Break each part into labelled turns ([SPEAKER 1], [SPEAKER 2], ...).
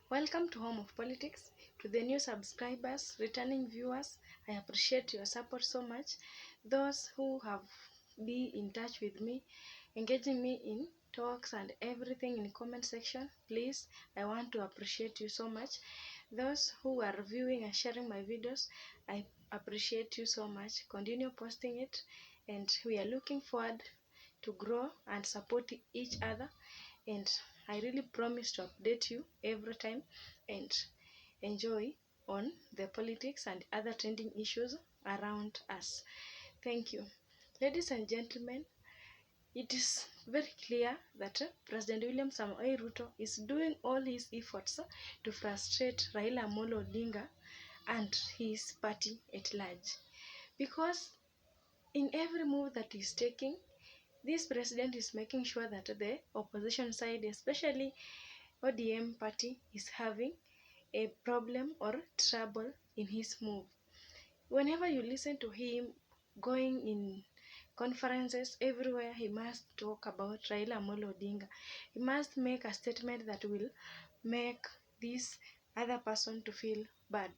[SPEAKER 1] Welcome to Home of Politics. To the new subscribers, returning viewers, I appreciate your support so much. Those who have been in touch with me, engaging me in talks and everything in comment section, please, I want to appreciate you so much. Those who are viewing and sharing my videos, I appreciate you so much. Continue posting it, and we are looking forward to grow and support each other, and I really promise to update you every time and enjoy on the politics and other trending issues around us. Thank you. Ladies and gentlemen, it is very clear that President William Ruto is doing all his efforts to frustrate Raila Amolo Odinga and his party at large, because in every move that he's taking, this president is making sure that the opposition side, especially ODM party, is having a problem or trouble in his move. Whenever you listen to him going in conferences, everywhere he must talk about Raila Amolo Odinga. He must make a statement that will make this other person to feel bad.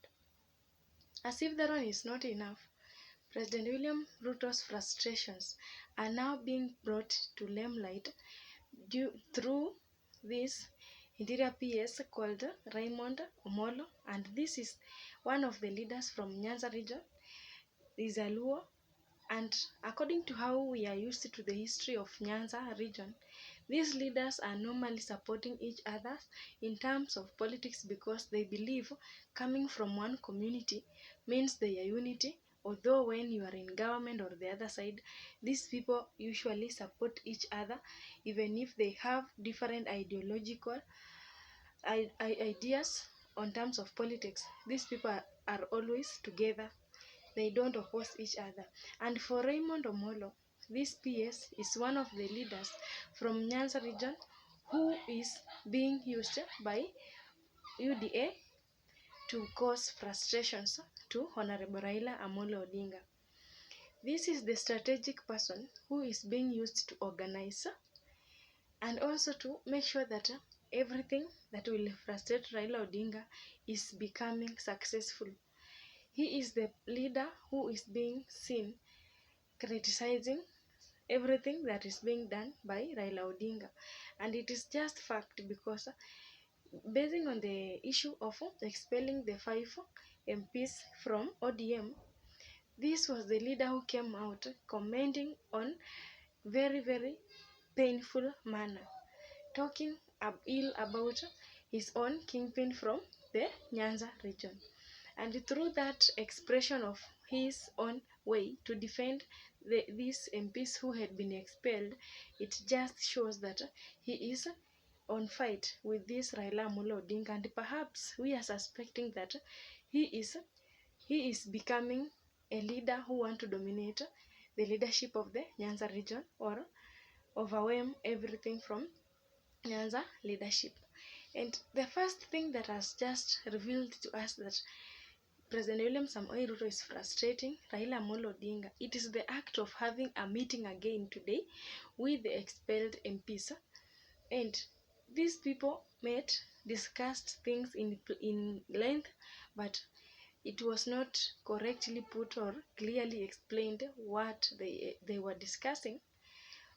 [SPEAKER 1] As if that one is not enough, President William Ruto's frustrations are now being brought to limelight through this interior PS called Raymond Omolo, and this is one of the leaders from Nyanza region, is a Luo, and according to how we are used to the history of Nyanza region, these leaders are normally supporting each other in terms of politics because they believe coming from one community means their unity. Although when you are in government or the other side, these people usually support each other even if they have different ideological ideas on terms of politics. These people are always together. They don't oppose each other. And for Raymond Omolo, this PS is one of the leaders from Nyanza region who is being used by UDA to cause frustrations to Honorable Raila Amolo Odinga. This is the strategic person who is being used to organize and also to make sure that everything that will frustrate Raila Odinga is becoming successful. He is the leader who is being seen criticizing everything that is being done by Raila Odinga, and it is just fact because basing on the issue of expelling the 5 MPs from ODM, this was the leader who came out commenting on very painful manner, talking ill about his own kingpin from the Nyanza region. And through that expression of his own way to defend these MPs who had been expelled, it just shows that he is on fight with this Raila Amolo Odinga, and perhaps we are suspecting that he is becoming a leader who want to dominate the leadership of the Nyanza region or overwhelm everything from Nyanza leadership. And the first thing that has just revealed to us that President William Ruto is frustrating Raila Amolo Odinga, it is the act of having a meeting again today with the expelled MPs. And these people met, discussed things in length, but it was not correctly put or clearly explained what they were discussing.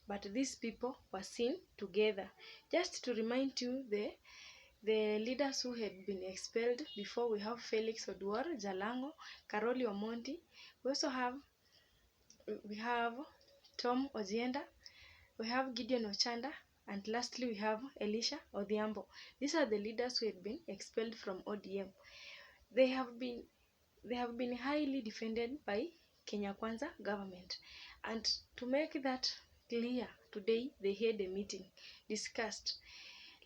[SPEAKER 1] But these people were seen together. Just to remind you, the leaders who had been expelled before, we have Phelix, Odiwuor, Jalango, Caroli, Omondi. We have Tom Ojienda, we have Gideon, Ochanda, and lastly we have Elisha, Odhiambo. These are the leaders who had been expelled from ODM. They have been highly defended by Kenya Kwanza government, and to make that clear, today they had a meeting, discussed.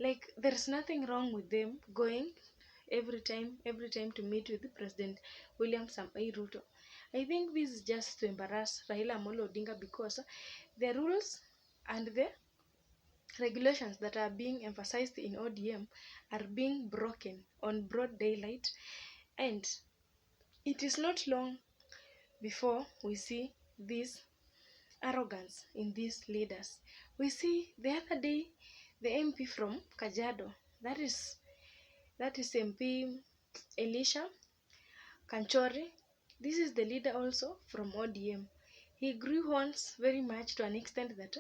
[SPEAKER 1] Like, there is nothing wrong with them going every time to meet with President William Ruto. I think this is just to embarrass Raila Amolo Odinga, because the rules and the regulations that are being emphasized in ODM are being broken on broad daylight, and it is not long before we see this arrogance in these leaders. We see the other day the MP from Kajiado, that is that is MP Elisha Kanchori. This is the leader also from ODM. He grew horns very much to an extent that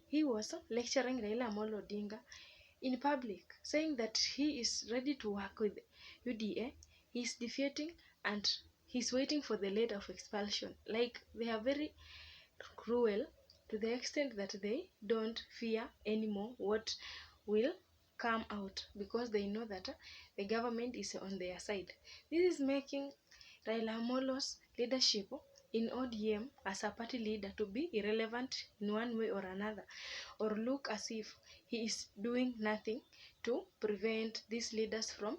[SPEAKER 1] he was lecturing Raila Amolo Odinga in public, saying that he is ready to work with UDA. He is defeating and he's waiting for the letter of expulsion. Like, they are very cruel to the extent that they don't fear anymore what will come out, because they know that the government is on their side. This is making Raila Amolo's leadership in ODM as a party leader to be irrelevant in one way or another, or look as if he is doing nothing to prevent these leaders from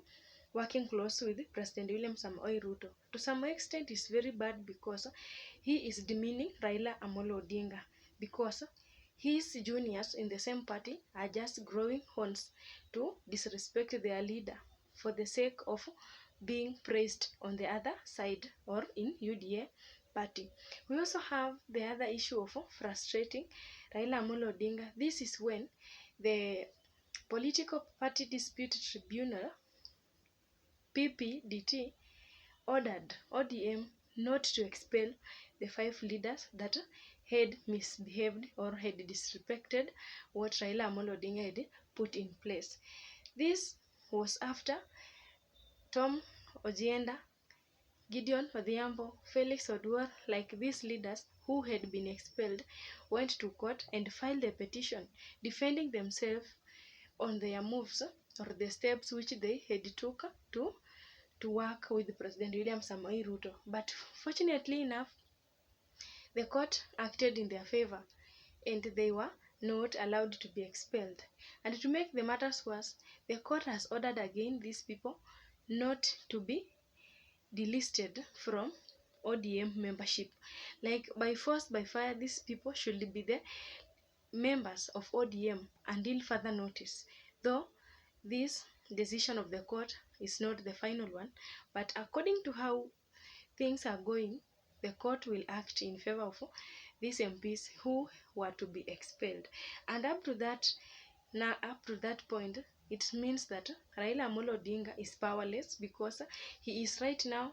[SPEAKER 1] working close with President William Ruto. To some extent, it's very bad because he is demeaning Raila Amolo Odinga, because his juniors in the same party are just growing horns to disrespect their leader for the sake of being praised on the other side or in UDA party. We also have the other issue of frustrating Raila Amolo Odinga. This is when the Political Party Dispute Tribunal, PPDT, ordered ODM not to expel the 5 leaders that had misbehaved or had disrespected what Raila Amolo Odinga had put in place. This was after Tom Ojienda, Gideon, Odhiambo, Phelix, Ojienda, like these leaders who had been expelled, went to court and filed a petition defending themselves on their moves or the steps which they had took to work with President William Ruto. But fortunately enough, the court acted in their favor and they were not allowed to be expelled. And to make the matters worse, the court has ordered again these people not to be delisted from ODM membership. Like, by force, by fire, these people should be the members of ODM until further notice. Though this decision of the court is not the final one, but according to how things are going, the court will act in favor of these MPs who were to be expelled. And up to that point, it means that Raila Amolo Odinga is powerless, because he is right now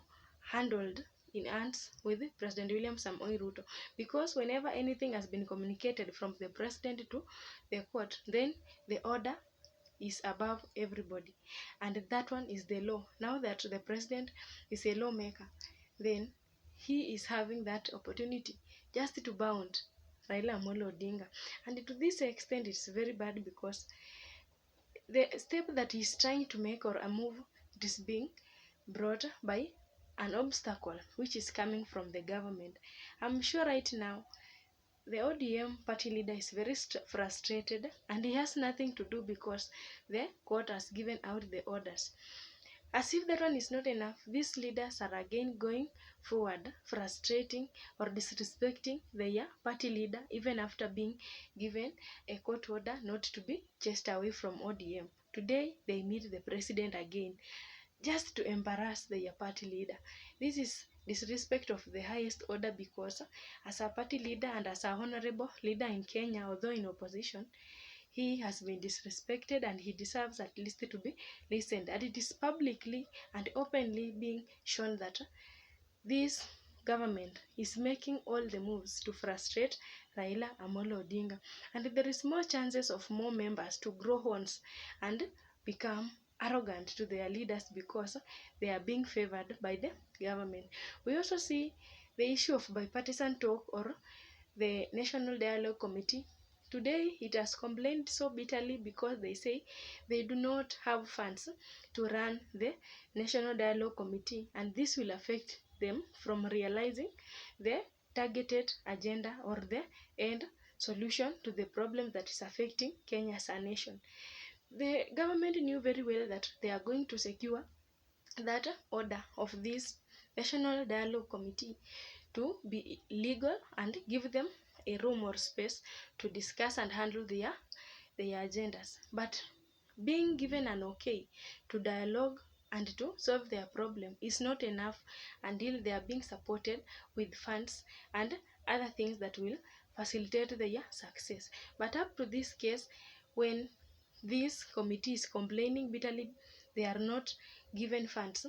[SPEAKER 1] handled in hands with President William Ruto. Because whenever anything has been communicated from the president to the court, then the order is above everybody, and that one is the law. Now that the president is a lawmaker, then he is having that opportunity just to bound Raila Amolo Odinga. And to this extent, it's very bad, because the step that he's trying to make, or a move, it is being brought by an obstacle which is coming from the government. I'm sure right now the ODM party leader is very frustrated, and he has nothing to do because the court has given out the orders. As if that one is not enough, these leaders are again going forward, frustrating or disrespecting their party leader, even after being given a court order not to be chased away from ODM. Today, they meet the president again, just to embarrass their party leader. This is disrespect of the highest order, because as a party leader and as a honorable leader in Kenya, although in opposition, he has been disrespected and he deserves at least to be listened. And it is publicly and openly being shown that this government is making all the moves to frustrate Raila Amolo Odinga. And there is more chances of more members to grow horns and become arrogant to their leaders, because they are being favored by the government. We also see the issue of bipartisan talk, or the National Dialogue Committee. Today, it has complained so bitterly because they say they do not have funds to run the National Dialogue Committee, and this will affect them from realizing the targeted agenda or the end solution to the problem that is affecting Kenya as a nation. The government knew very well that they are going to secure that order of this National Dialogue Committee to be legal and give them a room or space to discuss and handle their agendas. But being given an okay to dialogue and to solve their problem is not enough until they are being supported with funds and other things that will facilitate their success. But up to this case, when this committee is complaining bitterly they are not given funds.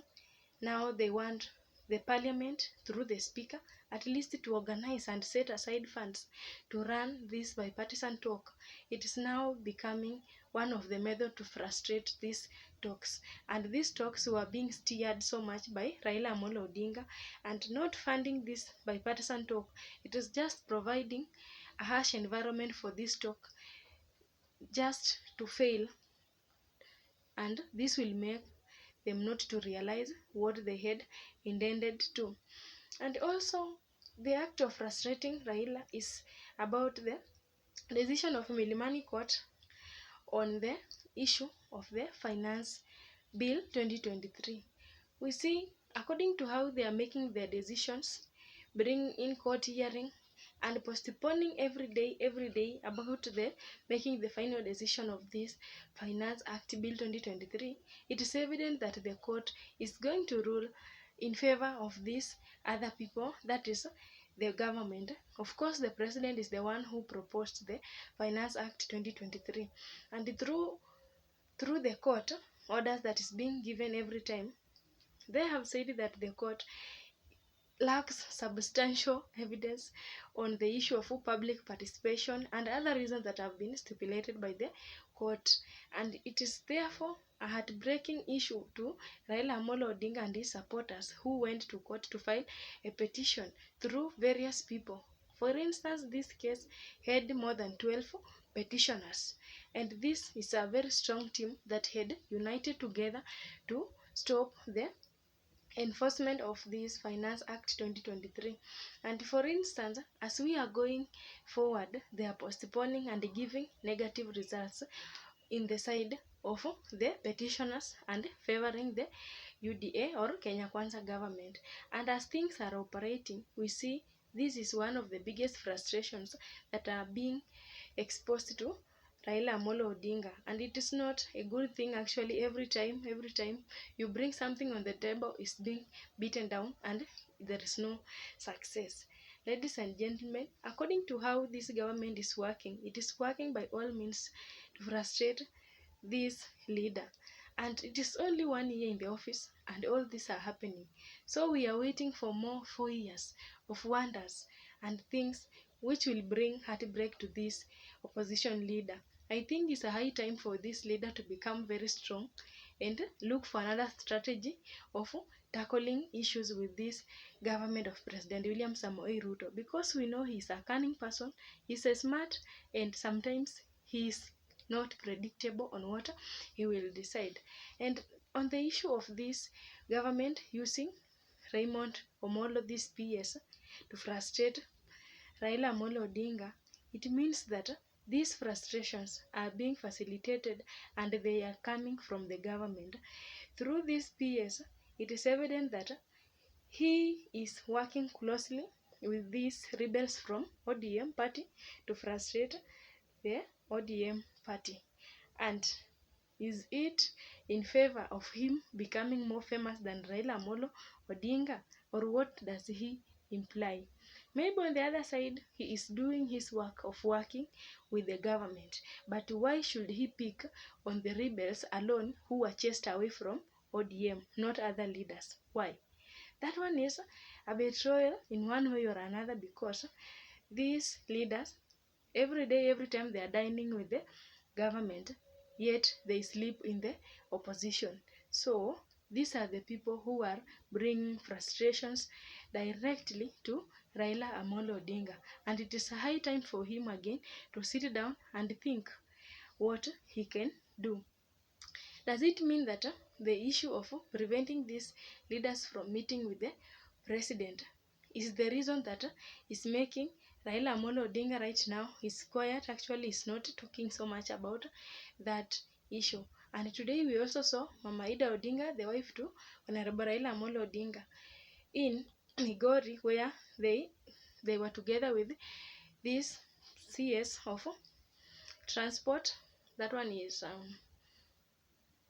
[SPEAKER 1] Now they want the parliament through the speaker at least to organize and set aside funds to run this bipartisan talk. It is now becoming one of the methods to frustrate these talks. And these talks were being steered so much by Raila Amolo Odinga and not funding this bipartisan talk. It is just providing a harsh environment for this talk just to fail, and this will make them not to realize what they had intended to. And also, the act of frustrating Raila is about the decision of Milimani Court on the issue of the Finance Bill 2023. We see, according to how they are making their decisions, bringing in court hearing and postponing every day about the making the final decision of this Finance Act Bill 2023, it is evident that the court is going to rule in favor of these other people, that is the government. Of course, the president is the one who proposed the Finance Act 2023, and through the court orders that is being given every time, they have said that the court lacks substantial evidence on the issue of public participation and other reasons that have been stipulated by the court. And it is therefore a heartbreaking issue to Raila Amolo Odinga and his supporters who went to court to file a petition through various people. For instance, this case had more than 12 petitioners, and this is a very strong team that had united together to stop the enforcement of this Finance Act 2023. And for instance, as we are going forward, they are postponing and giving negative results in the side of the petitioners and favoring the UDA or Kenya Kwanza government. And as things are operating, we see this is one of the biggest frustrations that are being exposed to Raila Amolo Odinga, and it is not a good thing actually. Every time you bring something on the table is being beaten down and there is no success. Ladies and gentlemen, according to how this government is working, it is working by all means to frustrate this leader, and it is only 1 year in the office and all these are happening. So we are waiting for more 4 years of wonders and things which will bring heartbreak to this opposition leader. I think it's a high time for this leader to become very strong and look for another strategy of tackling issues with this government of President William Ruto, because we know he's a cunning person, he's a smart, and sometimes he's not predictable on what he will decide. And on the issue of this government using Raymond Omolo, this PS, to frustrate Raila Amolo Odinga, it means that these frustrations are being facilitated and they are coming from the government. Through this PS, it is evident that he is working closely with these rebels from ODM party to frustrate the ODM party. And is it in favor of him becoming more famous than Raila Amolo Odinga, or what does he imply? Maybe on the other side, he is doing his work of working with the government. But why should he pick on the rebels alone who were chased away from ODM, not other leaders? Why? That one is a betrayal in one way or another, because these leaders, every day, every time they are dining with the government, yet they sleep in the opposition. So these are the people who are bringing frustrations directly to Raila Amolo Odinga, and it is a high time for him again to sit down and think what he can do. Does it mean that the issue of preventing these leaders from meeting with the president is the reason that is making Raila Amolo Odinga right now is quiet? Actually, is not talking so much about that issue. And today we also saw Mama Ida Odinga, the wife to Honorable Raila Amolo Odinga, in Migori, where they were together with this CS of transport. That one is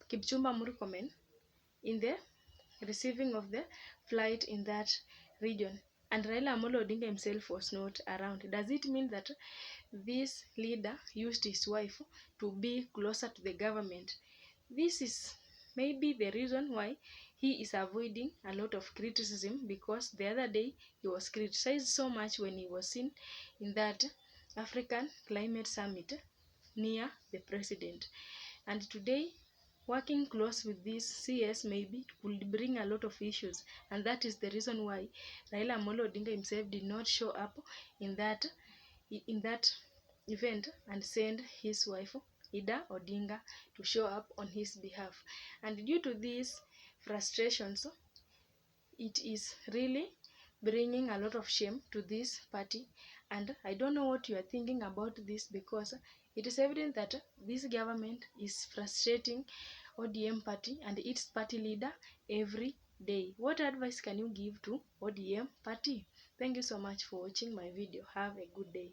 [SPEAKER 1] Kipchumba Murkomen, in the receiving of the flight in that region. and Raila Amolo Odinga himself was not around. Does it mean that this leader used his wife to be closer to the government? This is maybe the reason why he is avoiding a lot of criticism, because the other day he was criticized so much when he was seen in that African Climate Summit near the president. And today, working close with this CS maybe could bring a lot of issues, and that is the reason why Raila Amolo Odinga himself did not show up in that event and send his wife Ida Odinga to show up on his behalf. And due to these frustrations, it is really bringing a lot of shame to this party. And I don't know what you are thinking about this, because it is evident that this government is frustrating ODM party and its party leader every day. What advice can you give to ODM party? Thank you so much for watching my video. Have a good day.